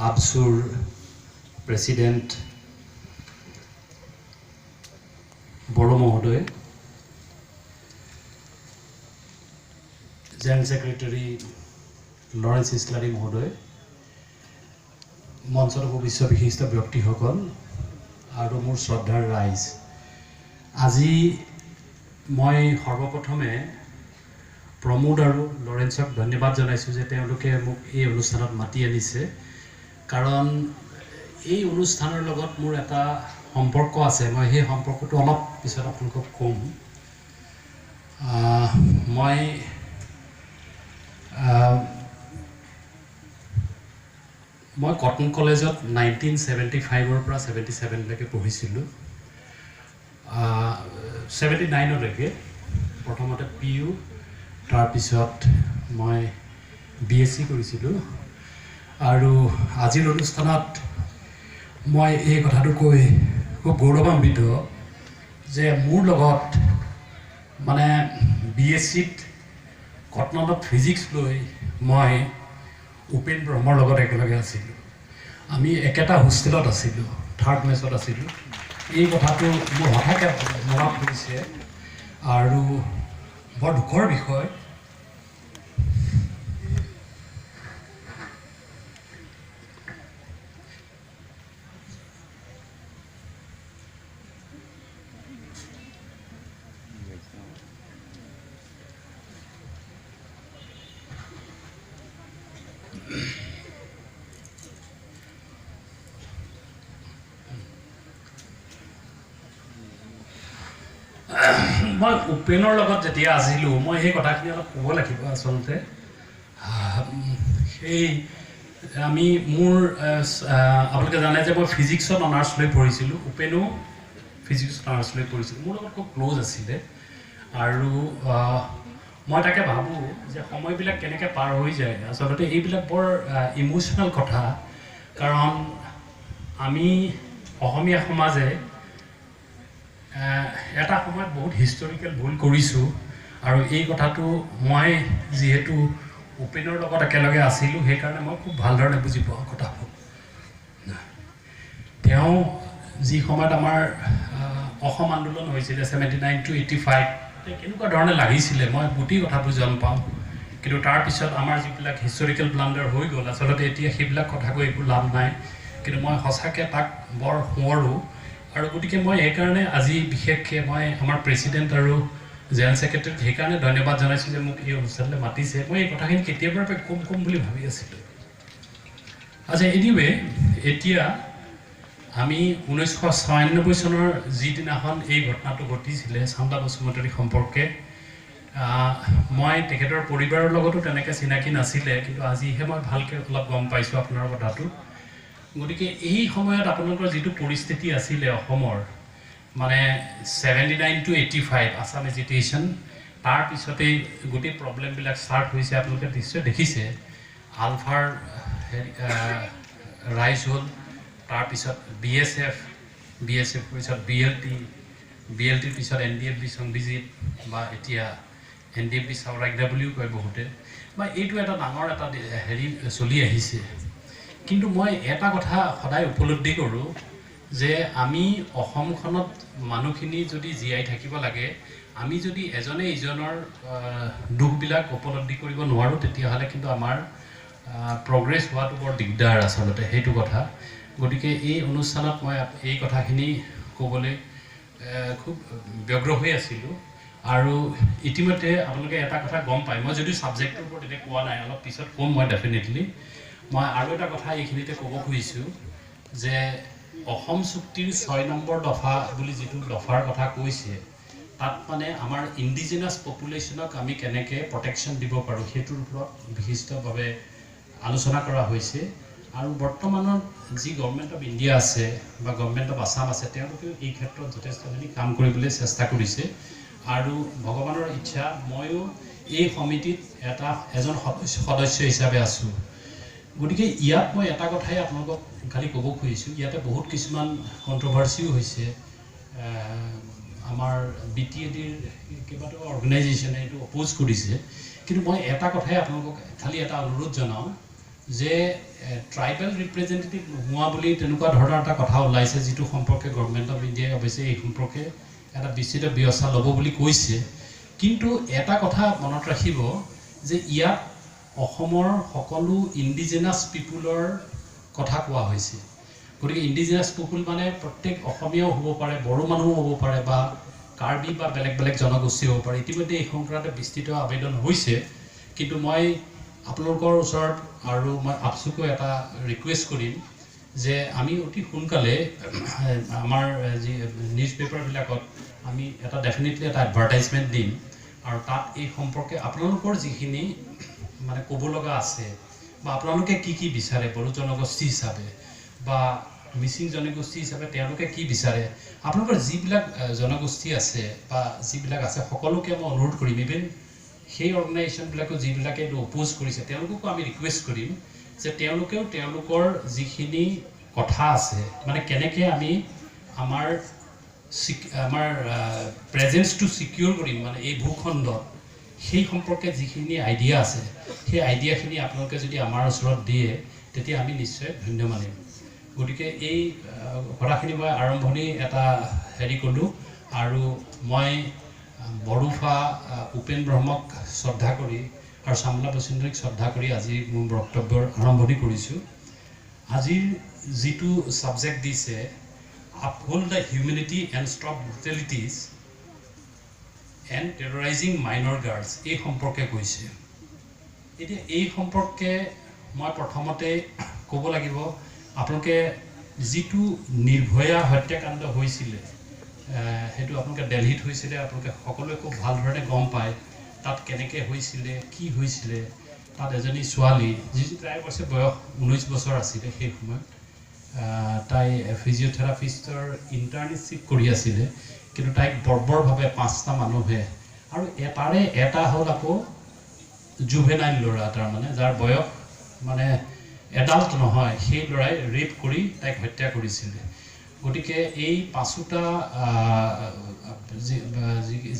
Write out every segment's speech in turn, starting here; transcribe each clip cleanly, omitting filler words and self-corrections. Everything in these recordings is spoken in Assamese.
ABSUR President Boro Mohodoy, General Secretary Lawrence Islari Mohodoy, মঞ্চৰ ভৱিষ্যত বিশিষ্ট ব্যক্তিসকল আৰু মোৰ শ্ৰদ্ধাৰ ৰাইজ, আজি মই সৰ্বপ্ৰথমে প্ৰমোদ আৰু লৰেন্সক ধন্যবাদ জনাইছোঁ যে তেওঁলোকে মোক এই অনুষ্ঠানত মাতি আনিছে, কাৰণ এই অনুষ্ঠানৰ লগত মোৰ এটা সম্পৰ্ক আছে। মই সেই সম্পৰ্কটো অলপ পিছত আপোনালোকক ক'ম। মই কটন কলেজত 1975 পৰা 77 লৈকে পঢ়িছিলোঁ, 79 লৈকে। প্ৰথমতে PU, তাৰপিছত মই BSc কৰিছিলোঁ। আৰু আজিৰ অনুষ্ঠানত মই এই কথাটো কৈ খুব গৌৰৱান্বিত যে মোৰ লগত মানে BScত কটনত ফিজিক্স লৈ মই উপেন ব্ৰহ্মৰ লগত একেলগে আছিলোঁ। আমি একেটা হোষ্টেলত আছিলোঁ, 3rd মেছত আছিলোঁ। এই কথাটো মোৰ হঠাতে মনত পৰিছে আৰু বৰ দুখৰ বিষয়। মই উপেনৰ লগত যেতিয়া আছিলোঁ, মই সেই কথাখিনি অলপ ক'ব লাগিব। আচলতে সেই মোৰ আপোনালোকে জানে যে মই ফিজিক্সত অনাৰ্ছ লৈ পঢ়িছিলোঁ, উপেনো ফিজিক্সত অনাৰ্ছ লৈ পঢ়িছিলোঁ। মোৰ লগত খুব ক্ল'জ আছিলে আৰু মই তাকে ভাবোঁ যে সময়বিলাক কেনেকৈ পাৰ হৈ যায়। আচলতে এইবিলাক বৰ ইম'চনেল কথা, কাৰণ আমি অসমীয়া সমাজে এটা সময়ত বহুত হিষ্টৰিকেল ভুল কৰিছোঁ, আৰু এই কথাটো মই যিহেতু উপেনৰ লগত একেলগে আছিলোঁ সেইকাৰণে মই খুব ভালধৰণে বুজি পাওঁ কথাবোৰ। তেওঁ যি সময়ত আমাৰ অসম আন্দোলন হৈছিলে 79 to 85, কেনেকুৱা ধৰণে লাগিছিলে মই গোটেই কথাবোৰ গম পাওঁ। কিন্তু তাৰপিছত আমাৰ যিবিলাক হিষ্টৰিকেল ব্লাণ্ডাৰ হৈ গ'ল, আচলতে এতিয়া সেইবিলাক কথা কৈ একো লাভ নাই। কিন্তু মই সঁচাকৈ তাক বৰ সোঁৱৰোঁ, আৰু গতিকে মই সেইকাৰণে আজি বিশেষকৈ মই আমাৰ প্ৰেচিডেণ্ট আৰু জেনেৰেল ছেক্ৰেটাৰীক সেইকাৰণে ধন্যবাদ জনাইছোঁ যে মোক এই অনুষ্ঠানলৈ মাতিছে। মই এই কথাখিনি কেতিয়াবাৰ পৰা ক'ম বুলি ভাবি আছিলোঁ। আচ্ছা, এনিৱে এতিয়া আমি 1996 চনৰ যিদিনাখন এই ঘটনাটো ঘটিছিলে চান্দা বসুমতাৰী সম্পৰ্কে, মই তেখেতৰ পৰিবাৰৰ লগতো তেনেকৈ চিনাকি নাছিলে, কিন্তু আজিহে মই ভালকৈ অলপ গম পাইছোঁ আপোনাৰ কথাটো। গতিকে এই সময়ত আপোনালোকৰ যিটো পৰিস্থিতি আছিলে অসমৰ, মানে 79 to 85 আছাম এজিটেশ্যন, তাৰপিছতেই গোটেই প্ৰব্লেমবিলাক ষ্টাৰ্ট হৈছে। আপোনালোকে নিশ্চয় দেখিছে আলফাৰ ৰাইজ হ'ল, তাৰপিছত BSF পিছত BLTৰ পিছত NDFB সংবিজিত, বা এতিয়া NDFB চাউৰাগদা বুলিও কয় বহুতে, বা এইটো এটা ডাঙৰ এটা চলি আহিছে। কিন্তু মই এটা কথা সদায় উপলব্ধি কৰোঁ যে আমি অসমখনত মানুহখিনি যদি জীয়াই থাকিব লাগে, আমি যদি এজনে ইজনৰ দুখবিলাক উপলব্ধি কৰিব নোৱাৰোঁ, তেতিয়াহ'লে কিন্তু আমাৰ প্ৰগ্ৰেছ হোৱাটো বৰ দিগদাৰ আচলতে, সেইটো কথা। গতিকে এই অনুষ্ঠানত মই এই কথাখিনি ক'বলৈ খুব ব্যগ্ৰ হৈ আছিলোঁ। আৰু ইতিমধ্যে আপোনালোকে এটা কথা গম পায়, মই যদিও ছাবজেক্টটোৰ ওপৰত এতিয়া কোৱা নাই, অলপ পিছত ক'ম মই ডেফিনেটলি। মই আৰু এটা কথা এইখিনিতে ক'ব খুজিছোঁ যে অসম চুক্তিৰ 6 নম্বৰ দফা বুলি যিটো দফাৰ কথা কৈছে, তাত মানে আমাৰ ইণ্ডিজিনাছ পপুলেশ্যনক আমি কেনেকৈ প্ৰটেকশ্যন দিব পাৰোঁ সেইটোৰ ওপৰত বিশিষ্টভাৱে আলোচনা কৰা হৈছে। আৰু বৰ্তমানৰ যি গভৰ্ণমেণ্ট অফ ইণ্ডিয়া আছে বা গভৰ্ণমেণ্ট অফ আছাম আছে, তেওঁলোকেও এই ক্ষেত্ৰত যথেষ্টখিনি কাম কৰিবলৈ চেষ্টা কৰিছে। আৰু ভগৱানৰ ইচ্ছা ময়ো এই সমিতিত এজন সদস্য হিচাপে আছোঁ। গতিকে ইয়াত মই এটা কথাই আপোনালোকক খালি ক'ব খুজিছোঁ, ইয়াতে বহুত কিছুমান কণ্ট্ৰভাৰ্চিও হৈছে। আমাৰ BTADৰ কেইবাটাও অৰ্গেনাইজেশ্যনে এইটো অপ'জ কৰিছে, কিন্তু মই এটা কথাই আপোনালোকক খালি এটা অনুৰোধ জনাওঁ যে ট্ৰাইবেল ৰিপ্ৰেজেণ্টেটিভ নোহোৱা বুলি তেনেকুৱা ধৰণৰ এটা কথা ওলাইছে, যিটো সম্পৰ্কে গভৰ্ণমেণ্ট অফ ইণ্ডিয়াই অৱশ্যে এই সম্পৰ্কে এটা বিস্তৃত ব্যৱস্থা ল'ব বুলি কৈছে। কিন্তু এটা কথা মনত ৰাখিব যে ইয়াত অসমৰ সকলো ইণ্ডিজিনাছ পিপুলৰ কথা কোৱা হৈছে। গতিকে ইণ্ডিজিনাছ পিপুল মানে প্ৰত্যেক অসমীয়াও হ'ব পাৰে, বড়ো মানুহো হ'ব পাৰে, বা কাৰ্বি বা বেলেগ বেলেগ জনগোষ্ঠী হ'ব পাৰে। ইতিমধ্যে এই সংক্ৰান্তে বিস্তৃত আবেদন হৈছে। কিন্তু মই আপোনালোকৰ ওচৰত আৰু মই আপচুকৈ এটা ৰিকুৱেষ্ট কৰিম যে আমি অতি সোনকালে আমাৰ যি নিউজ পেপাৰবিলাকত আমি এটা ডেফিনেটলি এটা এডভাৰটাইজমেণ্ট দিম, আৰু তাত এই সম্পৰ্কে আপোনালোকৰ যিখিনি মানে ক'ব লগা আছে বা আপোনালোকে কি কি বিচাৰে বড়ো জনগোষ্ঠী হিচাপে বা মিচিং জনগোষ্ঠী হিচাপে তেওঁলোকে কি বিচাৰে, আপোনালোকৰ যিবিলাক জনগোষ্ঠী আছে বা যিবিলাক আছে সকলোকে মই অনুৰোধ কৰিম, ইভেন সেই অৰ্গেনাইজেশ্যনবিলাকো যিবিলাকে এইটো অপ'জ কৰিছে তেওঁলোককো আমি ৰিকুৱেষ্ট কৰিম যে তেওঁলোকেও তেওঁলোকৰ যিখিনি কথা আছে, মানে কেনেকৈ আমি আমাৰ প্ৰেজেন্সটো ছিকিউৰ কৰিম মানে এই ভূখণ্ডত, সেই সম্পৰ্কে যিখিনি আইডিয়া আছে সেই আইডিয়াখিনি আপোনালোকে যদি আমাৰ ওচৰত দিয়ে তেতিয়া আমি নিশ্চয় ধন্য মানিম। গতিকে এই কথাখিনি মই আৰম্ভণি এটা হেৰি ক'লোঁ, আৰু মই বড়োফা উপেন ব্ৰহ্মক শ্ৰদ্ধা কৰি আৰু চামলা বসুন্ধৰীক শ্ৰদ্ধা কৰি আজি মোৰ বক্তব্যৰ আৰম্ভণি কৰিছোঁ। আজিৰ যিটো ছাবজেক্ট দিছে, uphold the humanity and stop brutalities and terrorizing minor girls, এই সম্পৰ্কে কৈছে। এতিয়া এই সম্পৰ্কে মই প্ৰথমতে ক'ব লাগিব, আপোনালোকে যিটো নিৰ্ভয়া হত্যাকাণ্ড হৈছিলে সেইটো আপোনালোকে দিল্লীত হৈছিলে, আপোনালোকে সকলোৱে খুব ভাল ধৰণে গম পায় তাত কেনেকৈ হৈছিলে, কি হৈছিলে। তাত এজনী ছোৱালী যি প্ৰায় বছৰ বয়স 19 বছৰ আছিলে, সেই সময়ত তাই ফিজিঅ'থেৰাপিষ্টৰ ইণ্টাৰ্ণশ্বিপ কৰি আছিলে, কিন্তু তাইক বৰ্বৰভাৱে 5টা মানুহে, আৰু তাৰে এটা হ'ল আকৌ জুভেনাইল ল'ৰা, তাৰমানে যাৰ বয়স মানে এডাল্ট নহয়, সেই ল'ৰাই ৰেপ কৰি তাইক হত্যা কৰিছিলে। গতিকে এই 5টা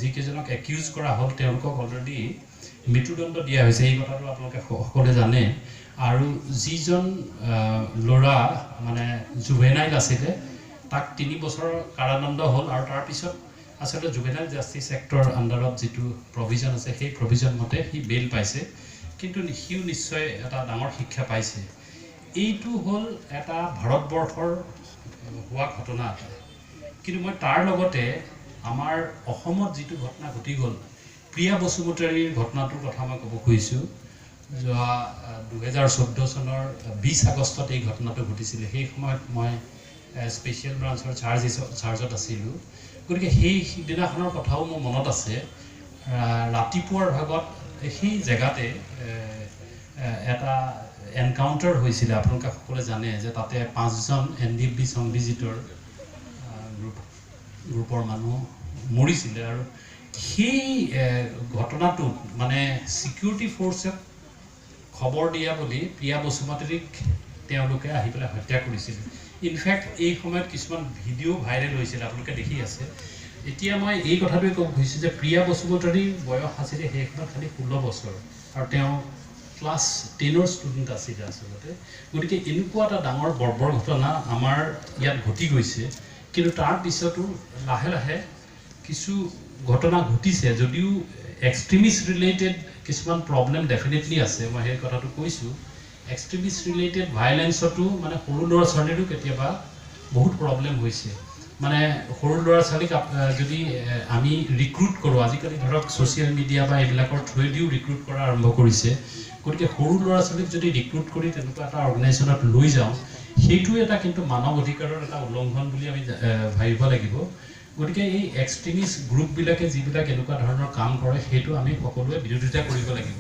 যিকেইজনক একিউজ কৰা হ'ল তেওঁলোকক অলৰেডি মৃত্যুদণ্ড দিয়া হৈছে, এই কথাটো আপোনালোকে সকলোৱে জানে। আৰু যিজন ল'ৰা মানে জুভেনাইল আছিলে তাক 3 বছৰৰ কাৰাদণ্ড হ'ল, আৰু তাৰপিছত আচলতে জুভেনাইল জাষ্টিছ এক্টৰ আণ্ডাৰত যিটো প্ৰভিজন আছে সেই প্ৰভিজন মতে সি বেইল পাইছে, কিন্তু সিও নিশ্চয় এটা ডাঙৰ শিক্ষা পাইছে। এইটো হ'ল এটা ভাৰতবৰ্ষৰ হোৱা ঘটনা এটা। কিন্তু মই তাৰ লগতে আমাৰ অসমত যিটো ঘটনা ঘটি গ'ল, প্ৰিয়া বসুমতাৰীৰ ঘটনাটোৰ কথা মই ক'ব খুজিছোঁ। যোৱা 2014 চনৰ 20 আগষ্টত এই ঘটনাটো ঘটিছিলে। সেই সময়ত মই স্পেচিয়েল ব্ৰাঞ্চৰ চাৰ্জত আছিলোঁ। গতিকে সেই দিনাখনৰ কথাও মোৰ মনত আছে। ৰাতিপুৱাৰ ভাগত সেই জেগাতে এটা এনকাউণ্টাৰ হৈছিলে। আপোনালোকে সকলোৱে জানে যে তাতে 5জন NDFB সংবিজিতৰ গ্ৰুপৰ মানুহ মৰিছিলে, আৰু সেই ঘটনাটোত মানে ছিকিউৰিটি ফ'ৰ্চক খবৰ দিয়া বুলি প্ৰিয়া বসুমতাৰীক তেওঁলোকে আহি পেলাই হত্যা কৰিছিল। ইনফেক্ট এই সময়ত কিছুমান ভিডিঅ' ভাইৰেল হৈছিল, আপোনালোকে দেখি আছে। এতিয়া মই এই কথাটোৱে ক'ব খুজিছোঁ যে প্ৰিয়া বসুমতাৰীৰ বয়স আছিলে সেই সময়ত খালি 16 বছৰ, আৰু তেওঁ ক্লাছ 10ৰ ষ্টুডেণ্ট আছিলে আচলতে। গতিকে এনেকুৱা এটা ডাঙৰ বৰ্বৰ ঘটনা আমাৰ ইয়াত ঘটি গৈছে, কিন্তু তাৰ পিছতো লাহে লাহে কিছু ঘটনা ঘটিছে, যদিও এক্সট্ৰিমিষ্ট ৰিলেটেড কিছুমান প্ৰব্লেম ডেফিনেটলি আছে। মই সেই কথাটো কৈছোঁ, এক্সট্ৰিমিষ্ট ৰিলেটেড ভাইলেঞ্চতো মানে সৰু ল'ৰা ছোৱালীৰো কেতিয়াবা বহুত প্ৰব্লেম হৈছে। মানে সৰু ল'ৰা ছোৱালীক যদি আমি ৰিক্ৰুট কৰোঁ, আজিকালি ধৰক ছ'চিয়েল মিডিয়া বা এইবিলাকৰ থ্ৰুৱেদিও ৰিক্ৰুট কৰা আৰম্ভ কৰিছে। গতিকে সৰু ল'ৰা ছোৱালীক যদি ৰিক্ৰুট কৰি তেনেকুৱা এটা অৰ্গেনাইজেশ্যনত লৈ যাওঁ, সেইটো এটা কিন্তু মানৱ অধিকাৰৰ এটা উলংঘন বুলি আমি ভাবিব লাগিব। গতিকে এই এক্সট্ৰিমিষ্ট গ্ৰুপবিলাকে যিবিলাক এনেকুৱা ধৰণৰ কাম কৰে, সেইটো আমি সকলোৱে বিৰোধিতা কৰিব লাগিব।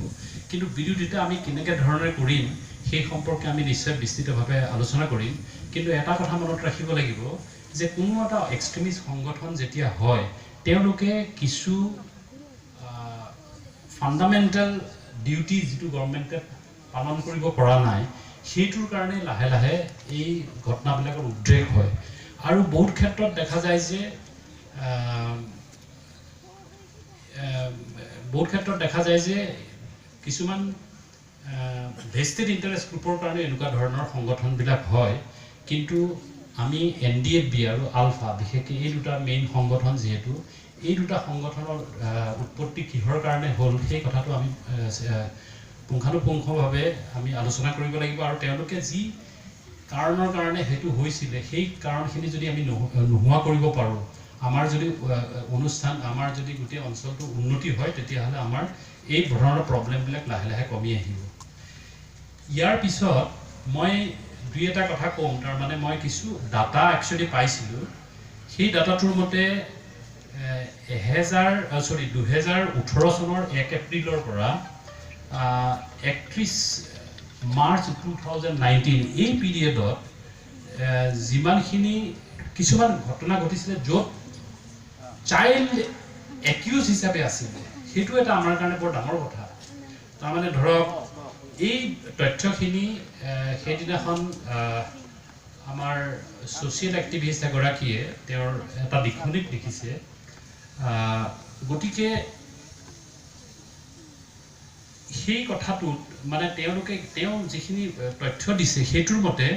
কিন্তু বিৰোধিতা আমি কেনেকৈ ধৰণে কৰিম সেই সম্পৰ্কে আমি নিশ্চয় বিস্তৃতভাৱে আলোচনা কৰিম। কিন্তু এটা কথা মনত ৰাখিব লাগিব যে কোনো এটা এক্সট্ৰিমিষ্ট সংগঠন যেতিয়া হয়, তেওঁলোকে কিছু ফাণ্ডামেণ্টেল ডিউটি যিটো গভৰ্ণমেণ্টে পালন কৰিব পৰা নাই, সেইটোৰ কাৰণে লাহে লাহে এই ঘটনাবিলাকৰ উদ্ৰেক হয়। আৰু বহুত ক্ষেত্ৰত দেখা যায় যে কিছুমান ভেষ্টেড ইণ্টাৰেষ্ট গ্ৰুপৰ কাৰণে এনেকুৱা ধৰণৰ সংগঠনবিলাক হয়, কিন্তু আমি NDFB আৰু আলফা বিশেষকৈ এই দুটা মেইন সংগঠন, যিহেতু এই দুটা সংগঠনৰ উৎপত্তি কিহৰ কাৰণে হ'ল সেই কথাটো আমি পুংখানুপুংখভাৱে আমি আলোচনা কৰিব লাগিব, আৰু তেওঁলোকে যি কাৰণৰ কাৰণে সেইটো হৈছিলে সেই কাৰণখিনি যদি আমি নোহোৱা কৰিব পাৰোঁ, আমাৰ যদি অনুষ্ঠান, আমাৰ যদি গোটেই অঞ্চলটো উন্নতি হয়, তেতিয়াহ'লে আমাৰ এই ধৰণৰ প্ৰব্লেমবিলাক লাহে লাহে কমি আহিব। ইয়াৰ পিছত মই দুই এটা কথা কম, তাৰমানে মই কিছু ডাটা একচুৱেলি পাইছিলোঁ। সেই ডাটাটোৰ মতে 2018 চনৰ 1 এপ্ৰিলৰ পৰা 31 মাৰ্চ 2019 এই পিৰিয়ডত যিমানখিনি কিছুমান ঘটনা ঘটিছিলে য'ত চাইল্ড একিউজ হিচাপে আছিলে, সেইটো এটা আমাৰ কাৰণে বৰ ডাঙৰ কথা। তাৰমানে ধৰক এই তথ্যখিনি সেইদিনাখন আমাৰ ছ'চিয়েল এক্টিভিষ্ট এগৰাকীয়ে তেওঁৰ এটা লিখনিত লিখিছে। গতিকে সেই কথাটোত মানে তেওঁ যিখিনি তথ্য দিছে সেইটোৰ মতে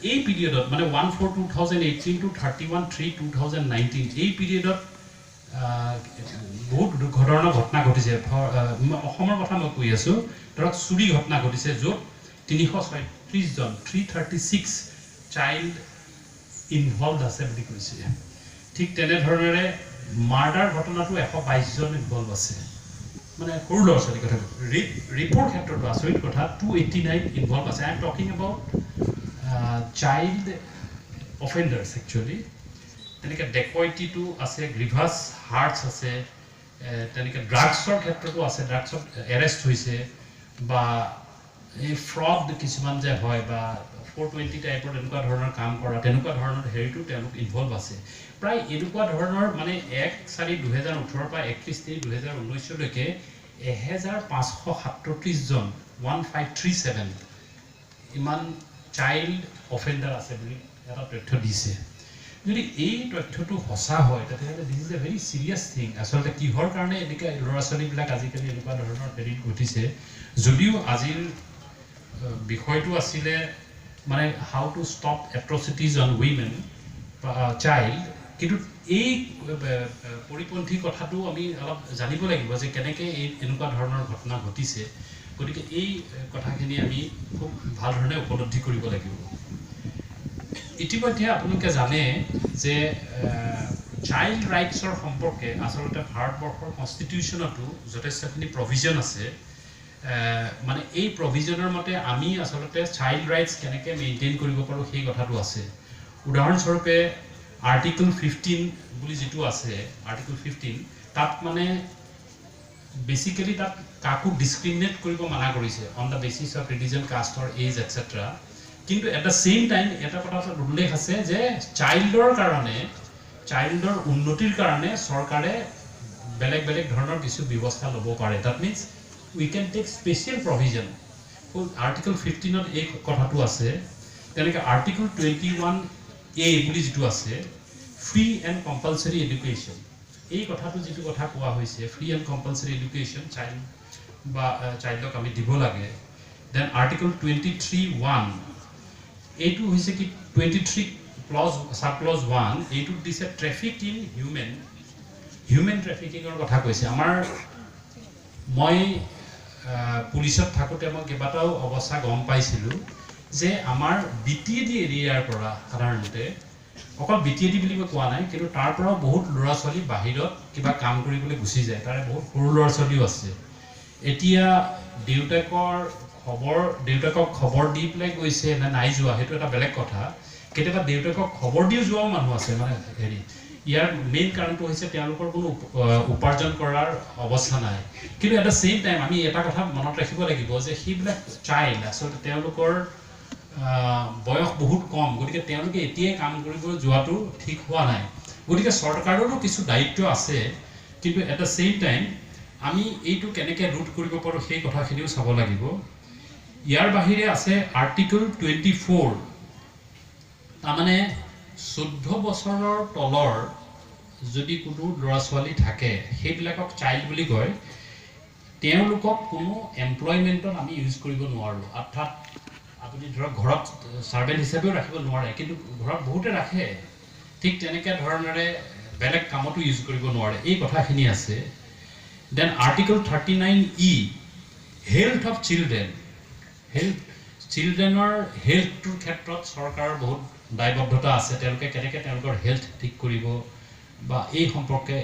এই পিৰিয়ডত মানে 1/4/2018 to 31/3/2019 এই পিৰিয়ডত বহুত দুৰ্ঘটনাৰ ঘটনা ঘটিছে। অসমৰ কথা মই কৈ আছোঁ, ধৰক চুৰি ঘটনা ঘটিছে য'ত 336 জন 336 চাইল্ড ইনভলভ আছে বুলি কৈছে। ঠিক তেনেধৰণেৰে মাৰ্ডাৰ ঘটনাটো 122 জন ইনভলভ আছে, মানে সৰু ল'ৰা ছোৱালীৰ কথা। ৰেপৰ ক্ষেত্ৰতো আচৰিত কথা 289 ইনভলভ আছে। I am talking about child offenders actually. তেনেকৈ ডেকইটিটো আছে, গ্ৰিভাছ হাৰ্টছ আছে, তেনেকৈ ড্ৰাগছৰ ক্ষেত্ৰতো আছে, ড্ৰাগছত এৰেষ্ট হৈছে, বা এই ফ্ৰড কিছুমান যে হয় বা 420 টাইপৰ তেনেকুৱা ধৰণৰ কাম কৰা, তেনেকুৱা ধৰণৰ হেৰিটো তেওঁলোক ইনভলভ আছে। প্ৰায় এনেকুৱা ধৰণৰ মানে 1/4/2018 পৰা 31/3/2019লৈকে 1537 জন 1537 ইমান চাইল্ড অফেণ্ডাৰ আছে বুলি এটা তথ্য দিছে। যদি এই তথ্যটো সঁচা হয় তেতিয়াহ'লে this is a very serious thing. আচলতে কিহৰ কাৰণে এনেকুৱা ল'ৰা ছোৱালীবিলাক আজিকালি এনেকুৱা ধৰণৰ হেৰিত ঘটিছে, যদিও আজিৰ বিষয়টো আছিলে মানে how to stop atrocities on women child, কিন্তু এই পৰিপন্থী কথাটো আমি অলপ জানিব লাগিব যে কেনেকৈ এনেকুৱা ধৰণৰ ঘটনা ঘটিছে। গতিকে এই কথাখিনি আমি খুব ভাল ধৰণে উপলব্ধি কৰিব লাগিব। ইতিমধ্যে আপোনালোকে জানে যে চাইল্ড ৰাইটছৰ সম্পৰ্কে আচলতে ভাৰতবৰ্ষৰ কনষ্টিটিউশ্যনতো যথেষ্টখিনি প্ৰভিজন আছে। মানে এই প্ৰভিজনৰ মতে আমি আচলতে চাইল্ড ৰাইটছ কেনেকৈ মেইনটেইন কৰিব পাৰোঁ সেই কথাটো আছে। উদাহৰণস্বৰূপে আৰ্টিকল 15 বুলি যিটো আছে, আৰ্টিকল 15 তাত মানে বেচিকেলি তাত কাকো ডিছক্ৰিমিনেট কৰিব মানা কৰিছে on the basis of religion, caste or age etcetera. কিন্তু এট দ্য ছেইম টাইম এটা কথা উল্লেখ আছে যে চাইল্ডৰ উন্নতিৰ কাৰণে চৰকাৰে বেলেগ বেলেগ ধৰণৰ কিছু ব্যৱস্থা ল'ব পাৰে। That means we can take special provision. Article 15ত এই কথাটো আছে। তেনেকৈ আৰ্টিকল 21A বুলি যিটো আছে, ফ্ৰী এণ্ড কম্পালচৰি এডুকেশ্যন, এই কথাটো যিটো কথা কোৱা হৈছে, ফ্ৰী এণ্ড কম্পালচৰি এডুকেশ্যন চাইল্ডক আমি দিব লাগে। দেন আৰ্টিকল 23(1) এইটো হৈছে কি 23 সাব-ক্লজ 1 এইটোত দিছে ট্ৰেফিক ইন হিউমেন ট্ৰেফিকিঙৰ কথা কৈছে। মই পুলিচত থাকোঁতে মই কেইবাটাও অৱস্থা গম পাইছিলোঁ যে আমাৰ BTAD এৰিয়াৰ পৰা সাধাৰণতে, অকল BTAD বুলি মই কোৱা নাই, কিন্তু তাৰ পৰাও বহুত ল'ৰা ছোৱালী বাহিৰত কিবা কাম কৰিবলৈ গুচি যায়। তাৰে বহুত সৰু ল'ৰা ছোৱালীও আছে। এতিয়া দেউতাকক খবৰ দি পেলাই গৈছে নে নাই যোৱা সেইটো এটা বেলেগ কথা। কেতিয়াবা দেউতাকক খবৰ দিও যোৱাও মানুহ আছে। মানে হেৰি ইয়াৰ মেইন কাৰণটো হৈছে তেওঁলোকৰ কোনো উপাৰ্জন কৰাৰ অৱস্থা নাই। কিন্তু এট দ্য ছেইম টাইম আমি এটা কথা মনত ৰাখিব লাগিব যে সেইবিলাক চাইল্ড আচলতে তেওঁলোকৰ বয়স বহুত কম, গতিকে তেওঁলোকে এতিয়াই কাম কৰিব যোৱাটো ঠিক হোৱা নাই। গতিকে চৰকাৰৰো কিছু দায়িত্ব আছে, কিন্তু এট দ্য ছেইম টাইম আমি এইটো কেনেকৈ ৰোধ কৰিব পাৰোঁ সেই কথাখিনিও চাব লাগিব। ইয়াৰ বাহিৰে আছে আৰ্টিকল 24। তাৰমানে 14 বছৰৰ তলৰ যদি কোনো ল'ৰা ছোৱালী থাকে সেইবিলাকক চাইল্ড বুলি কয়। তেওঁলোকক কোনো এমপ্লয়মেণ্টত আমি ইউজ কৰিব নোৱাৰোঁ। অৰ্থাৎ আপুনি ধৰক ঘৰত ছাৰ্ভেণ্ট হিচাপেও ৰাখিব নোৱাৰে, কিন্তু ঘৰত বহুতে ৰাখে, ঠিক তেনেকৈ ধৰণেৰে বেলেগ কামতো ইউজ কৰিব নোৱাৰে, এই কথাখিনি আছে। Then article 39E health of children, চিলড্ৰেনৰ হেল্থটোৰ ক্ষেত্ৰত চৰকাৰৰ বহুত দায়বদ্ধতা আছে। তেওঁলোকে কেনেকৈ তেওঁলোকৰ হেল্থ ঠিক কৰিব বা এই সম্পৰ্কে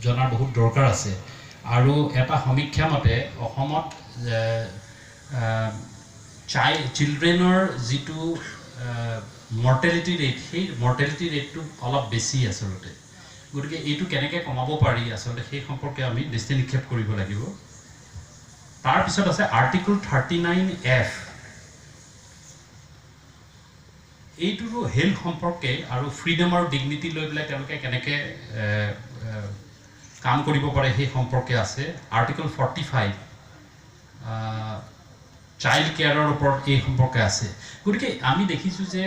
জনাৰ বহুত দৰকাৰ আছে। আৰু এটা সমীক্ষা মতে অসমত চিলড্ৰেনৰ যিটো মৰ্টেলিটি ৰেট, সেই মৰ্টেলিটি ৰেটটো অলপ বেছি আচলতে। গতিকে এইটো কেনেকৈ কমাব পাৰি আচলতে সেই সম্পৰ্কে আমি দৃষ্টি নিক্ষেপ কৰিব লাগিব। তাৰপিছত আছে আৰ্টিকল 39F, এইটোতো হেল্থ সম্পৰ্কে আৰু ফ্ৰীডম আৰু ডিগনিটি লৈ পেলাই তেওঁলোকে কেনেকৈ কাম কৰিব পাৰে সেই সম্পৰ্কে আছে। আৰ্টিকল 45 চাইল্ড কেয়াৰৰ ওপৰত এই সম্পৰ্কে আছে। গতিকে আমি দেখিছোঁ যে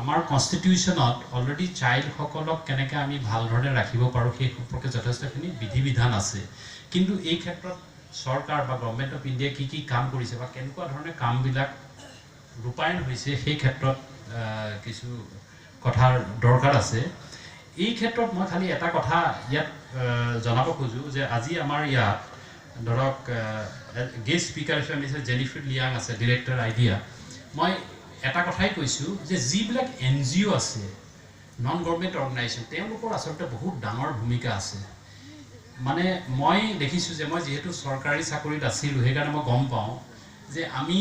আমাৰ কনষ্টিটিউশ্যনত অলৰেডি চাইল্ডসকলক কেনেকৈ আমি ভাল ধৰণে ৰাখিব পাৰোঁ সেই সম্পৰ্কে যথেষ্টখিনি বিধি বিধান আছে। কিন্তু এই ক্ষেত্ৰত চৰকাৰ বা গভৰ্ণমেণ্ট অফ ইণ্ডিয়াই কি কাম কৰিছে বা কেনেকুৱা ধৰণে কামবিলাক ৰূপায়ণ হৈছে সেই ক্ষেত্ৰত কিছু কথাৰ দৰকাৰ আছে। এই ক্ষেত্ৰত মই খালি এটা কথা ইয়াত জনাব খোজোঁ যে আজি আমাৰ ইয়াত ধৰক গেষ্ট স্পীকাৰ হিচাপে মিছে জেনিফাৰ লিয়াং আছে, ডিৰেক্টৰ আইডিয়া। মই এটা কথাই কৈছোঁ যে যিবিলাক NGO আছে, নন গভৰ্ণমেণ্ট অৰ্গেনাইজেশ্যন, তেওঁলোকৰ আচলতে বহুত ডাঙৰ ভূমিকা আছে। মানে মই দেখিছোঁ যে মই যিহেতু চৰকাৰী চাকৰিত আছিলোঁ, সেইকাৰণে মই গম পাওঁ যে আমি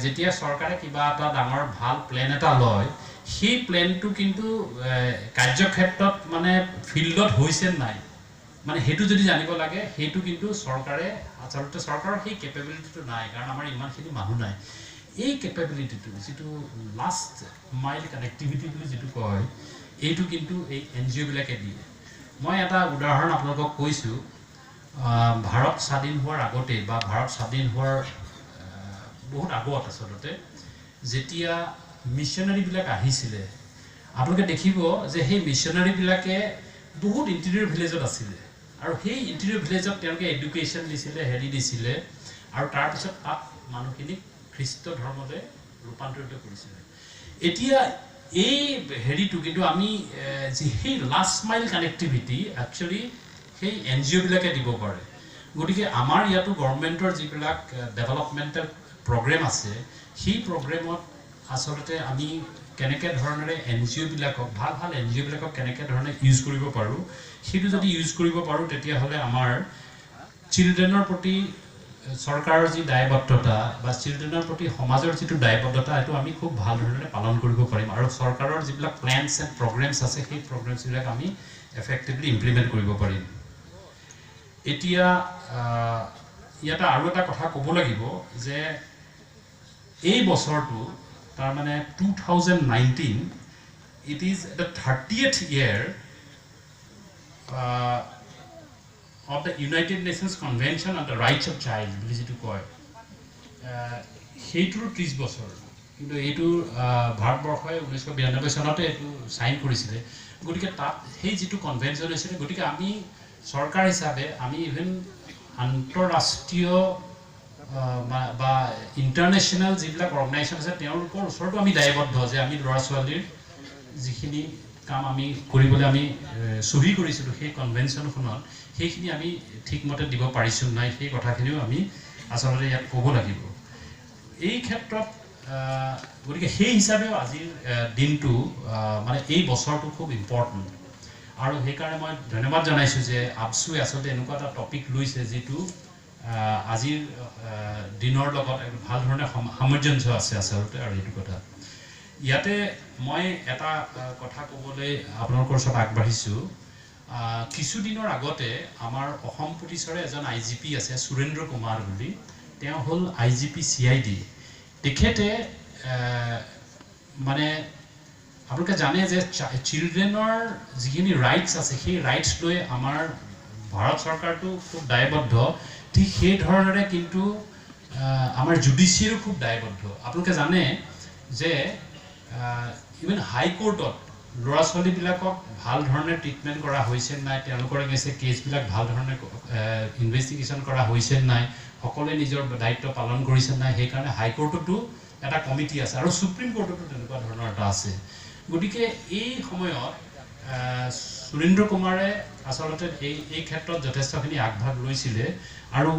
যেতিয়া চৰকাৰে কিবা এটা ডাঙৰ ভাল প্লেন এটা লয়, সেই প্লেনটো কিন্তু কাৰ্যক্ষেত্ৰত মানে ফিল্ডত হৈছে নাই, মানে সেইটো যদি জানিব লাগে, সেইটো কিন্তু চৰকাৰে আচলতে চৰকাৰৰ সেই কেপেবিলিটিটো নাই, কাৰণ আমাৰ ইমানখিনি মানুহ নাই। এই কেপেবিলিটিটো যিটো লাষ্ট মাইল কানেক্টিভিটি বুলি যিটো কয়, এইটো কিন্তু এই NGO বিলাকে দিয়ে। মই এটা উদাহৰণ আপোনালোকক কৈছোঁ। ভাৰত স্বাধীন হোৱাৰ আগতে বা ভাৰত স্বাধীন হোৱাৰ বহুত আগত আচলতে যেতিয়া মিছনাৰীবিলাক আহিছিলে, আপোনালোকে দেখিব যে সেই মিছনাৰীবিলাকে বহুত ইণ্টেৰিয়ৰ ভিলেজত আছিলে, আৰু সেই ইণ্টেৰিয়ৰ ভিলেজত তেওঁলোকে এডুকেশ্যন দিছিলে, হেৰি দিছিলে, আৰু তাৰপিছত তাত মানুহখিনিক খ্ৰীষ্ট ধৰ্মলৈ ৰূপান্তৰিত কৰিছিলে। এতিয়া এই হেৰিটো কিন্তু আমি সেই লাষ্ট মাইল কানেক্টিভিটি একচুৱেলি সেই NGO বিলাকে দিব পাৰে। গতিকে আমাৰ ইয়াতো গভৰ্ণমেণ্টৰ যিবিলাক ডেভেলপমেণ্টেল প্ৰগ্ৰেম আছে, সেই প্ৰগ্ৰেমত আচলতে আমি কেনেকৈ ধৰণেৰে NGO বিলাকক ভাল NGO বিলাকক কেনেকৈ ধৰণে ইউজ কৰিব পাৰোঁ, সেইটো যদি ইউজ কৰিব পাৰোঁ, তেতিয়াহ'লে আমাৰ চিলড্ৰেনৰ প্ৰতি চৰকাৰৰ যি দায়বদ্ধতা বা চিলড্ৰেনৰ প্ৰতি সমাজৰ যিটো দায়বদ্ধতা, সেইটো আমি খুব ভাল ধৰণে পালন কৰিব পাৰিম। আৰু চৰকাৰৰ যিবিলাক প্লেনছ এণ্ড প্ৰগ্ৰেমছ আছে, সেই প্ৰগ্ৰেমছবিলাক আমি এফেক্টিভলি ইমপ্লিমেণ্ট কৰিব পাৰিম। এতিয়া ইয়াতে আৰু এটা কথা ক'ব লাগিব যে এই বছৰটো তাৰমানে 2019, it is the 30th year of the United Nations Convention on the Rights of Child বুলি যিটো কয়, সেইটোৰ 30 বছৰ। কিন্তু এইটো ভাৰতবৰ্ষই 1992 চনতে এইটো চাইন কৰিছিলে। গতিকে তাত সেই যিটো কনভেনশ্যন হৈছিলে, গতিকে আমি চৰকাৰ হিচাপে আমি ইভেন আন্তঃৰাষ্ট্ৰীয় বা ইণ্টাৰনেশ্যনেল যিবিলাক অৰ্গেনাইজেশ্যন আছে, তেওঁলোকৰ ওচৰতো আমি দায়বদ্ধ যে আমি ল'ৰা ছোৱালীৰ যিখিনি কাম আমি কৰিবলৈ আমি চহী কৰিছিলোঁ সেই কনভেনশ্যনখনত, সেইখিনি আমি ঠিকমতে দিব পাৰিছোঁ নাই, সেই কথাখিনিও আমি আচলতে ইয়াত ক'ব লাগিব। এই ক্ষেত্ৰত গতিকে সেই হিচাপেও আজিৰ দিনটো মানে এই বছৰটো খুব ইম্পৰ্টেণ্ট, আৰু সেইকাৰণে মই ধন্যবাদ জনাইছোঁ যে আবছুৱে আচলতে এনেকুৱা এটা টপিক লৈছে যিটো আজিৰ দিনৰ লগত ভাল ধৰণে সামঞ্জস্য আছে আচলতে। আৰু এইটো কথা ইয়াতে মই এটা কথা ক'বলৈ আপোনালোকৰ ওচৰত আগবাঢ়িছোঁ। কিছুদিনৰ আগতে আমাৰ অসম পুলিচৰে এজন IGP আছে, সুৰেন্দ্ৰ কুমাৰ বুলি, তেওঁ হ'ল IGP CID। তেখেতে মানে আপোনালোকে জানে যে চিলড্ৰেনৰ যিখিনি ৰাইটছ আছে, সেই ৰাইটছ লৈ আমাৰ ভাৰত চৰকাৰটো খুব দায়বদ্ধ। ঠিক সেই ধৰণেৰে কিন্তু আমাৰ জুডিচিয়াৰো খুব দায়বদ্ধ। আপোনালোকে জানে যে ইভেন হাইকোৰ্টত ল'ৰা ছোৱালীবিলাকক ভাল ধৰণে ট্ৰিটমেণ্ট কৰা হৈছে নাই, তেওঁলোকৰ এগেইনষ্টে কেছবিলাক ভাল ধৰণে ইনভেষ্টিগেশ্যন কৰা হৈছে নাই, সকলোৱে নিজৰ দায়িত্ব পালন কৰিছে নাই, সেইকাৰণে হাইকোৰ্টতো এটা কমিটি আছে আৰু সুপ্ৰিম কোৰ্টতো তেনেকুৱা ধৰণৰ এটা আছে। গতিকে এই সময়ত সুৰেন্দ্ৰ কুমাৰে আচলতে এই ক্ষেত্ৰত যথেষ্টখিনি আগভাগ লৈছিলে আৰু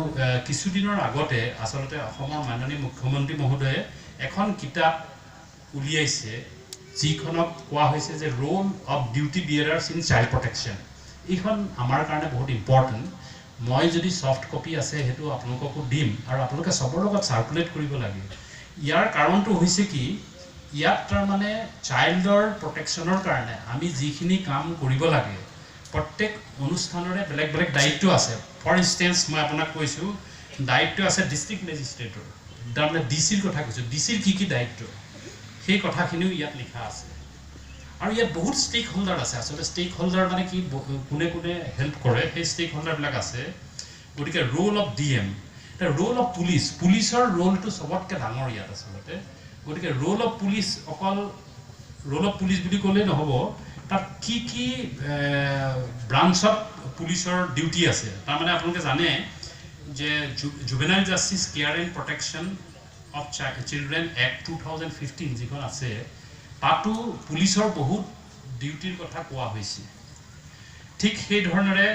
কিছুদিনৰ আগতে আচলতে অসমৰ মাননীয় মুখ্যমন্ত্ৰী মহোদয়ে এখন কিতাপ উলিয়াইছে যিখনক কোৱা হৈছে যে role of duty bearers in child protection. এইখন আমাৰ কাৰণে বহুত ইম্পৰ্টেণ্ট। মই যদি ছফ্ট কপি আছে সেইটো আপোনালোককো দিম আৰু আপোনালোকে চবৰ লগত চাৰ্কুলেট কৰিব লাগে। ইয়াৰ কাৰণটো হৈছে কি, ইয়াত তাৰমানে চাইল্ডৰ প্ৰটেকশ্যনৰ কাৰণে আমি যিখিনি কাম কৰিব লাগে প্ৰত্যেক অনুষ্ঠানৰে বেলেগ বেলেগ দায়িত্ব আছে। ফৰ ইনষ্টেঞ্চ মই আপোনাক কৈছোঁ, দায়িত্ব আছে ডিষ্ট্ৰিক্ট মেজিষ্ট্ৰেটৰ, তাৰমানে ডিচিৰ কথা কৈছোঁ, ডিচিৰ কি কি দায়িত্ব সেই কথাখিনিও ইয়াত লিখা আছে। আৰু ইয়াত বহুত ষ্টেক হোল্ডাৰ আছে। আচলতে ষ্টেক হোল্ডাৰ মানে কি, কোনে কোনে হেল্প কৰে সেই ষ্টেক হোল্ডাৰবিলাক আছে। গতিকে roll of DM, roll of পুলিচৰ ৰোলটো চবতকৈ ডাঙৰ ইয়াত আচলতে। গতিকে ৰোল অফ পুলিচ, অকল ৰোল অফ পুলিচ বুলি ক'লেই নহ'ব, তাত কি কি ব্ৰাঞ্চত পুলিচৰ ডিউটি আছে। তাৰমানে আপোনালোকে জানে যে juvenile justice care and protection of children act 2015 যিখন আছে, তাতো পুলিচৰ বহুত ডিউটিৰ কথা কোৱা হৈছে। ঠিক সেই ধৰণেৰে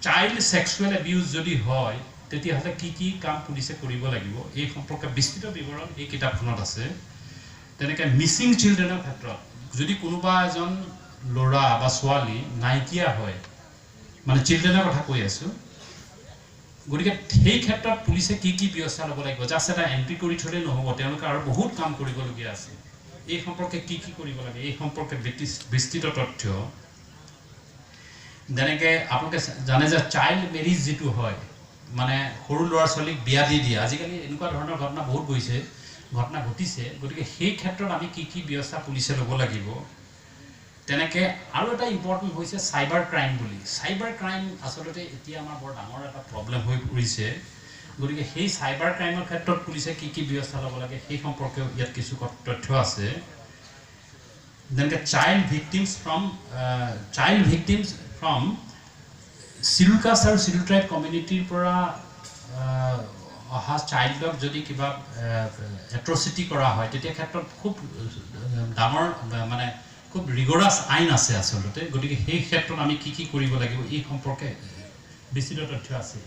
চাইল্ড ছেক্সুৱেল এবিউজ যদি হয় তেতিয়াহ'লে কি কি কাম পুলিচে কৰিব লাগিব এই সম্পৰ্কে বিস্তৃত বিৱৰণ এই কিতাপখনত আছে। তেনেকৈ মিচিং চিলড্ৰেনৰ ক্ষেত্ৰত যদি কোনোবা এজন ল'ৰা বা ছোৱালী নাইকিয়া হয়, মানে চিলড্ৰেনৰ কথা কৈ আছোঁ, গতিকে সেই ক্ষেত্ৰত পুলিচে কি কি ব্যৱস্থা ল'ব লাগিব। জাষ্ট এটা এণ্ট্ৰি কৰি থ'লে নহ'ব, তেওঁলোকে আৰু বহুত কাম কৰিবলগীয়া আছে। এই সম্পৰ্কে কি কি কৰিব লাগে এই সম্পৰ্কে বিস্তৃত তথ্য। যেনেকৈ আপোনালোকে জানে যে চাইল্ড মেৰিজ যিটো হয়, মানে সৰু ল'ৰা ছোৱালীক বিয়া দি দিয়ে, আজিকালি এনেকুৱা ধৰণৰ ঘটনা বহুত ঘটনা ঘটিছে। গতিকে সেই ক্ষেত্ৰত আমি কি কি ব্যৱস্থা পুলিচে ল'ব লাগিব। তেনেকৈ আৰু এটা ইম্পৰ্টেণ্ট হৈছে চাইবাৰ ক্ৰাইম বুলি। চাইবাৰ ক্ৰাইম আচলতে এতিয়া আমাৰ বৰ ডাঙৰ এটা প্ৰব্লেম হৈ পৰিছে। গতিকে সেই চাইবাৰ ক্ৰাইমৰ ক্ষেত্ৰত পুলিচে কি কি ব্যৱস্থা ল'ব লাগে সেই সম্পৰ্কেও ইয়াত কিছু তথ্য আছে। যেনেকৈ চাইল্ড ভিকটিমছ ফ্ৰম চিডুল কাষ্ট আৰু চিডুল ট্ৰাইব কমিউনিটিৰ পৰা অহা চাইল্ডক যদি কিবা এট্ৰচিটি কৰা হয় তেতিয়া ক্ষেত্ৰত খুব ডাঙৰ মানে খুব ৰিগৰাছ আইন আছে আচলতে। গতিকে সেই ক্ষেত্ৰত আমি কি কি কৰিব লাগিব এই সম্পৰ্কে বিস্তৃত তথ্য আছে।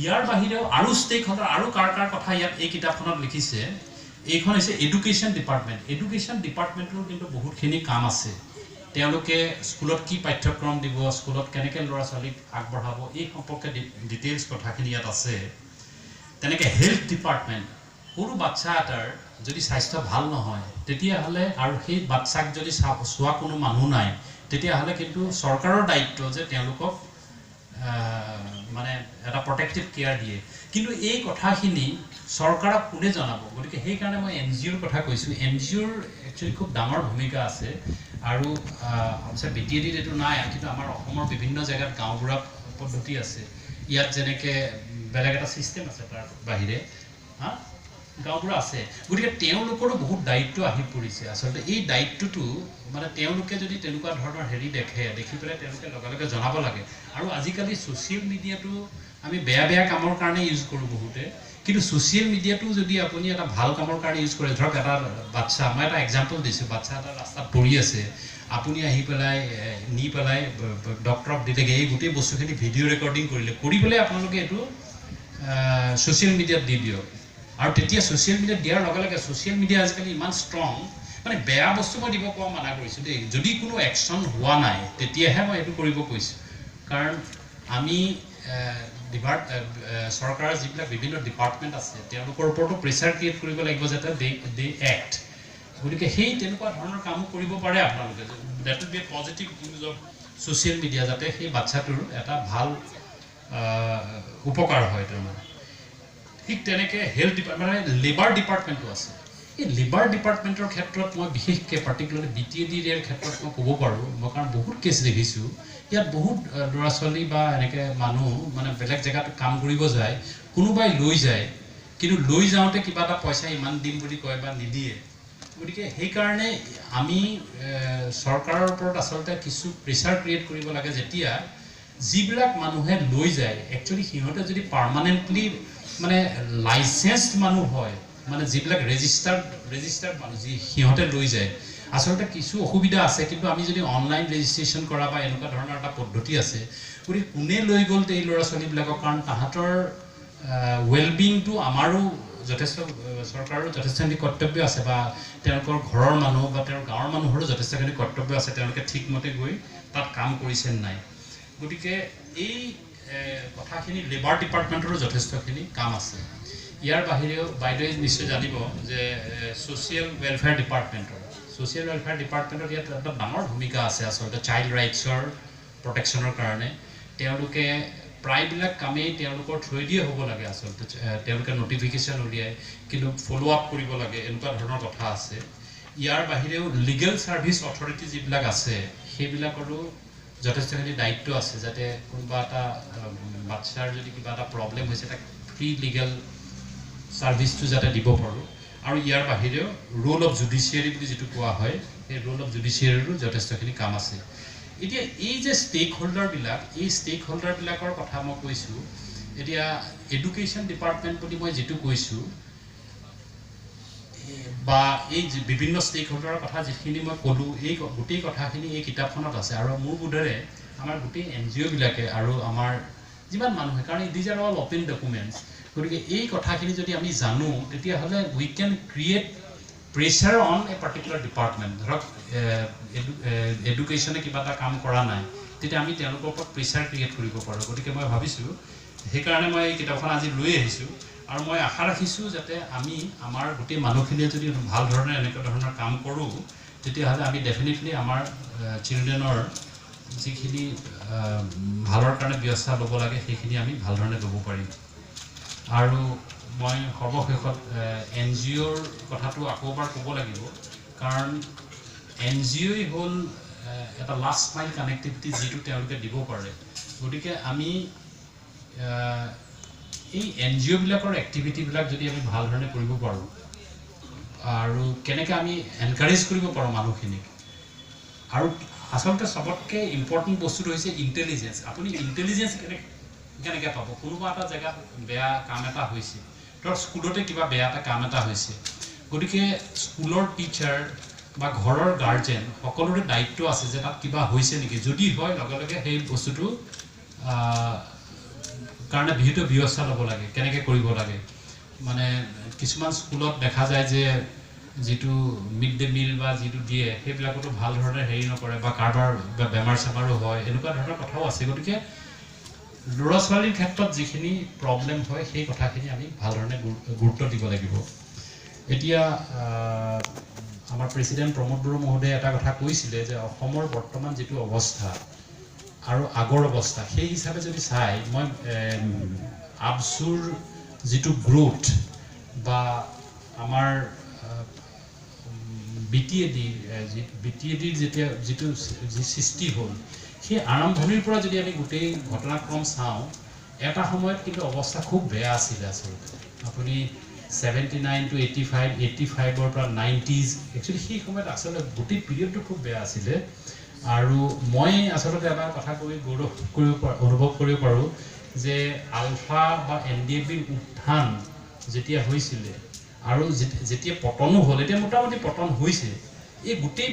ইয়াৰ বাহিৰেও আৰু ষ্টেক হোল্ডাৰ আৰু কাৰ কথা ইয়াত এই কিতাপখনত লিখিছে। এইখন হৈছে এডুকেশ্যন ডিপাৰ্টমেণ্ট। এডুকেশ্যন ডিপাৰ্টমেণ্টৰ কিন্তু বহুতখিনি কাম আছে। তেওঁলোকে স্কুলত কি পাঠ্যক্ৰম দিব, স্কুলত কেনেকৈ ল'ৰা ছোৱালীক আগবঢ়াব এই সম্পৰ্কে ডিটেইলছ কথাখিনি ইয়াত আছে। তেনেকৈ হেল্থ ডিপাৰ্টমেণ্ট, সৰু বাচ্চা এটাৰ যদি স্বাস্থ্য ভাল নহয় তেতিয়াহ'লে আৰু সেই বাচ্চাক যদি চোৱা কোনো মানুহ নাই তেতিয়াহ'লে কিন্তু চৰকাৰৰ দায়িত্ব যে তেওঁলোকক মানে এটা প্ৰটেক্টিভ কেয়াৰ দিয়ে। কিন্তু এই কথাখিনি চৰকাৰক কোনে জনাব? গতিকে সেইকাৰণে মই NGOৰ কথা কৈছোঁ। NGOৰ একচুৱেলি খুব ডাঙৰ ভূমিকা আছে। আৰু অৱশ্যে BTADত এইটো নাই, কিন্তু আমাৰ অসমৰ বিভিন্ন জেগাত গাঁওবুঢ়া পদ্ধতি আছে। ইয়াত যেনেকৈ বেলেগ এটা ছিষ্টেম আছে, তাৰ বাহিৰে গাঁওবুঢ়া আছে। গতিকে তেওঁলোকৰো বহুত দায়িত্ব আহি পৰিছে। আচলতে এই দায়িত্বটো মানে তেওঁলোকে যদি তেনেকুৱা ধৰণৰ দেখি পেলাই তেওঁলোকে লগে লগে জনাব লাগে। আৰু আজিকালি ছ'চিয়েল মিডিয়াটো আমি বেয়া কামৰ কাৰণে ইউজ কৰোঁ বহুতে, কিন্তু ছ'চিয়েল মিডিয়াটো যদি আপুনি এটা ভাল কামৰ কাৰণে ইউজ কৰে, ধৰক এটা বাচ্চা, মই এটা এক্সাম্পল দিছোঁ, বাচ্চা এটা ৰাস্তাত পৰি আছে, আপুনি আহি পেলাই নি পেলাই ডক্টৰক দিলেগৈ, এই গোটেই বস্তুখিনি ভিডিঅ' ৰেকৰ্ডিং কৰি পেলাই আপোনালোকে এইটো ছ'চিয়েল মিডিয়াত দি দিয়ক। আৰু তেতিয়া ছ'চিয়েল মিডিয়াত দিয়াৰ লগে লগে ছ'চিয়েল মিডিয়া আজিকালি ইমান ষ্ট্ৰং, মানে বেয়া বস্তু মই দিব কোৱা মানা কৰিছোঁ দেই। যদি কোনো একশ্যন হোৱা নাই তেতিয়াহে মই এইটো কৰিব কৈছোঁ। কাৰণ আমি চৰকাৰৰ যিবিলাক বিভিন্ন ডিপাৰ্টমেণ্ট আছে তেওঁলোকৰ ওপৰতো প্ৰেছাৰ ক্ৰিয়েট কৰিব লাগিব যাতে দে এক্ট। গতিকে সেই তেনেকুৱা ধৰণৰ কামো কৰিব পাৰে আপোনালোকে। That will be a positive use of social media, যাতে সেই বাচ্চাটোৰ এটা ভাল উপকাৰ হয় তাৰমানে। ঠিক তেনেকৈ হেল্থ ডিপাৰ্টমেণ্ট, মানে লেবাৰ ডিপাৰ্টমেণ্টো আছে। এই লেবাৰ ডিপাৰ্টমেণ্টৰ ক্ষেত্ৰত মই বিশেষকৈ পাৰ্টিকুলাৰলি BTADৰ ক্ষেত্ৰত মই ক'ব পাৰোঁ, মই কাৰণ বহুত কেছ দেখিছোঁ। ইয়াত বহুত ল'ৰা ছোৱালী বা এনেকৈ মানুহ মানে বেলেগ জেগাত কাম কৰিব যায়, কোনোবাই লৈ যায়, কিন্তু লৈ যাওঁতে কিবা এটা পইচা ইমান দিম বুলি কয় বা নিদিয়ে। গতিকে সেইকাৰণে আমি চৰকাৰৰ ওপৰত আচলতে কিছু প্ৰেছাৰ ক্ৰিয়েট কৰিব লাগে যেতিয়া যিবিলাক মানুহে লৈ যায় একচুৱেলি সিহঁতে যদি পাৰ্মানেণ্টলি মানে লাইচেন্সড মানুহ হয় মানে যিবিলাক ৰেজিষ্টাৰ্ড মানুহ যি সিহঁতে লৈ যায় আচলতে কিছু অসুবিধা আছে কিন্তু আমি যদি অনলাইন ৰেজিষ্ট্ৰেশ্যন কৰা বা এনেকুৱা ধৰণৰ এটা পদ্ধতি আছে গতিকে কোনে লৈ গ'ল এই ল'ৰা ছোৱালীবিলাকক কাৰণ তাহাঁতৰ ৱেলবিংটো আমাৰো যথেষ্ট চৰকাৰৰ যথেষ্টখিনি কৰ্তব্য আছে বা তেওঁলোকৰ ঘৰৰ মানুহ বা তেওঁৰ গাঁৱৰ মানুহৰো যথেষ্টখিনি কৰ্তব্য আছে তেওঁলোকে ঠিকমতে গৈ তাত কাম কৰিছে নাই গতিকে এই কথাখিনি লেবাৰ ডিপাৰ্টমেণ্টৰো যথেষ্টখিনি কাম আছে ইয়াৰ বাহিৰেও বাইদেৱে নিশ্চয় জানিব যে ছ'চিয়েল ৱেলফেয়াৰ ডিপাৰ্টমেণ্টত ইয়াত এটা ডাঙৰ ভূমিকা আছে আচলতে চাইল্ড ৰাইটছৰ প্ৰটেকশ্যনৰ কাৰণে তেওঁলোকে প্ৰায়বিলাক কামেই তেওঁলোকৰ থ্ৰুৱেদিয়ে হ'ব লাগে আচলতে তেওঁলোকে নটিফিকেশ্যন উলিয়ায় কিন্তু ফ'ল' আপ কৰিব লাগে এনেকুৱা ধৰণৰ কথা আছে ইয়াৰ বাহিৰেও লিগেল ছাৰ্ভিচ অথৰিটি যিবিলাক আছে সেইবিলাকৰো যথেষ্টখিনি দায়িত্ব আছে যাতে কোনোবা এটা বাচ্চাৰ যদি কিবা এটা প্ৰব্লেম হৈছে তাক ফ্ৰী লিগেল ছাৰ্ভিচটো যাতে দিব পাৰোঁ আৰু ইয়াৰ বাহিৰেও ৰোল অফ জুডিচিয়াৰী বুলি যিটো কোৱা হয় সেই ৰোল অফ জুডিচিয়াৰীৰো যথেষ্টখিনি কাম আছে এতিয়া এই যে ষ্টেক হোল্ডাৰবিলাকৰ কথা মই কৈছোঁ এতিয়া এডুকেশ্যন ডিপাৰ্টমেণ্ট বুলি মই যিটো কৈছোঁ বা এই বিভিন্ন ষ্টেক হোল্ডাৰৰ কথা যিখিনি মই ক'লোঁ এই গোটেই কথাখিনি এই কিতাপখনত আছে আৰু মোৰ বোধেৰে আমাৰ গোটেই NGOবিলাকে আৰু আমাৰ যিমান মানুহে কাৰণ these are all open documents গতিকে এই কথাখিনি যদি আমি জানো তেতিয়াহ'লে we can create pressure on a particular department ধৰক এডুকেশ্যনে কিবা এটা কাম কৰা নাই তেতিয়া আমি তেওঁলোকৰ ওপৰত প্ৰেছাৰ ক্ৰিয়েট কৰিব পাৰোঁ গতিকে মই ভাবিছোঁ সেইকাৰণে মই এই কিতাপখন আজি লৈ আহিছোঁ আৰু মই আশা ৰাখিছোঁ যাতে আমি আমাৰ গোটেই মানুহখিনিয়ে যদি ভাল ধৰণে এনেকুৱা ধৰণৰ কাম কৰোঁ তেতিয়াহ'লে আমি ডেফিনেটলি আমাৰ চিলড্ৰেনৰ যিখিনি ভালৰ কাৰণে ব্যৱস্থা ল'ব লাগে সেইখিনি আমি ভাল ধৰণে ল'ব পাৰিম আৰু মই সৰ্বশেষত NGOৰ কথাটো আকৌ এবাৰ ক'ব লাগিব কাৰণ NGOই হ'ল এটা লাষ্ট মাইল কানেক্টিভিটি যিটো তেওঁলোকে দিব পাৰে গতিকে আমি এই NGOবিলাকৰ এক্টিভিটিবিলাক যদি আমি ভাল ধৰণে কৰিব পাৰোঁ আৰু কেনেকৈ আমি এনকাৰেজ কৰিব পাৰোঁ মানুহখিনিক আৰু আচলতে চবতকৈ ইম্পৰ্টেণ্ট বস্তুটো হৈছে ইণ্টেলিজেঞ্চ আপুনি ইণ্টেলিজেঞ্চ কেনেকৈ পাব কোনোবা এটা জেগাত বেয়া কাম এটা হৈছে ধৰক স্কুলতে কিবা বেয়া এটা কাম এটা হৈছে গতিকে স্কুলৰ টিচাৰ বা ঘৰৰ গাৰ্জেন সকলোৰে দায়িত্ব আছে যে তাত কিবা হৈছে নেকি যদি হয় লগে লগে সেই বস্তুটো কাৰণে বিহিত ব্যৱস্থা ল'ব লাগে কেনেকৈ কৰিব লাগে মানে কিছুমান স্কুলত দেখা যায় যে যিটো মিড ডে মিল বা যিটো দিয়ে সেইবিলাকতো ভাল ধৰণে হেৰি নকৰে বা কাৰোবাৰ বেমাৰ চেমাৰো হয় এনেকুৱা ধৰণৰ কথাও আছে গতিকে ল'ৰা ছোৱালীৰ ক্ষেত্ৰত যিখিনি প্ৰব্লেম হয় সেই কথাখিনি আমি ভাল ধৰণে গুৰুত্ব দিব লাগিব এতিয়া আমাৰ প্ৰেচিডেণ্ট প্ৰমোদ বড়ো মহোদয়ে এটা কথা কৈছিলে যে অসমৰ বৰ্তমান যিটো অৱস্থা আৰু আগৰ অৱস্থা সেই হিচাপে যদি চাই মই আবছুৰ যিটো গ্ৰোথ বা আমাৰ BTADৰ যেতিয়া যিটো সৃষ্টি হ'ল সেই আৰম্ভণিৰ পৰা যদি আমি গোটেই ঘটনাক্ৰম চাওঁ এটা সময়ত কিন্তু অৱস্থা খুব বেয়া আছিলে আচলতে আপুনি 79 to 85 85ৰ পৰা 90s একচুৱেলি সেই সময়ত আচলতে গোটেই পিৰিয়ডটো খুব বেয়া আছিলে আৰু মই আচলতে এটা কথা কৈ গৌৰৱ অনুভৱ কৰিব পাৰোঁ যে আলফা বা NDFBৰ উত্থান যেতিয়া হৈছিলে আৰু যেতিয়া পতনো হ'ল এতিয়া মোটামুটি পতন হৈছে এই গোটেই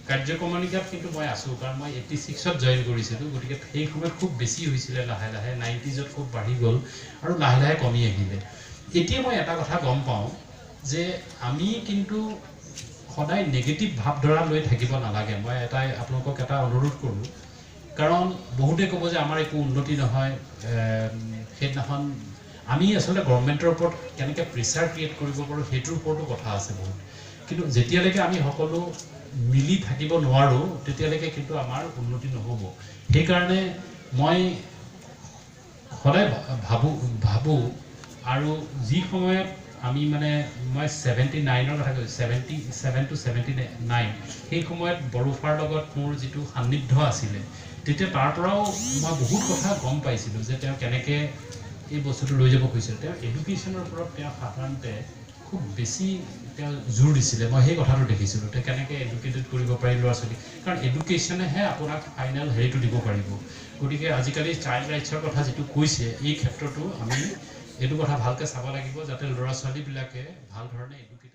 কাৰ্যক্ৰমণিকাত কিন্তু মই আছোঁ কাৰণ মই 86ত জইন কৰিছিলোঁ গতিকে সেই সময়ত খুব বেছি হৈছিলে লাহে লাহে 90sত খুব বাঢ়ি গ'ল আৰু লাহে লাহে কমি আহিলে এতিয়া মই এটা কথা গম পাওঁ যে আমি কিন্তু সদায় নেগেটিভ ভাৱধাৰা লৈ থাকিব নালাগে মই এটাই আপোনালোকক এটা অনুৰোধ কৰোঁ কাৰণ বহুতে ক'ব যে আমাৰ একো উন্নতি নহয় সেইদিনাখন আমি আচলতে গভৰ্ণমেণ্টৰ ওপৰত কেনেকৈ প্ৰেছাৰ ক্ৰিয়েট কৰিব পাৰোঁ সেইটোৰ ওপৰতো কথা আছে বহুত কিন্তু যেতিয়ালৈকে আমি সকলো মিলি থাকিব নোৱাৰোঁ তেতিয়ালৈকে কিন্তু আমাৰ উন্নতি নহ'ব সেইকাৰণে মই সদায় ভাবোঁ আৰু যি সময়ত আমি মানে মই 79ৰ কথা কৈছোঁ 77 to 79 সেই সময়ত বড়োফাৰ লগত মোৰ যিটো সান্নিধ্য আছিলে তেতিয়া তাৰ পৰাও মই বহুত কথা গম পাইছিলোঁ যে তেওঁ কেনেকৈ এই বস্তুটো লৈ যাব খুজিছিল তেওঁ এডুকেশ্যনৰ ওপৰত তেওঁ সাধাৰণতে খুব বেছি তেওঁ জোৰ দিছিলে মই সেই কথাটো দেখিছিলোঁ তেওঁ কেনেকৈ এডুকেটেড কৰিব পাৰি ল'ৰা ছোৱালী কাৰণ এডুকেশ্যনেহে আপোনাক ফাইনেল হেৰিটো দিব পাৰিব গতিকে আজিকালি চাইল্ড ৰাইটছৰ কথা যিটো কৈছে এই ক্ষেত্ৰতো আমি এইটো কথা ভালকৈ চাব লাগিব যাতে ল'ৰা ছোৱালীবিলাকে ভাল ধৰণে এডুকেটেড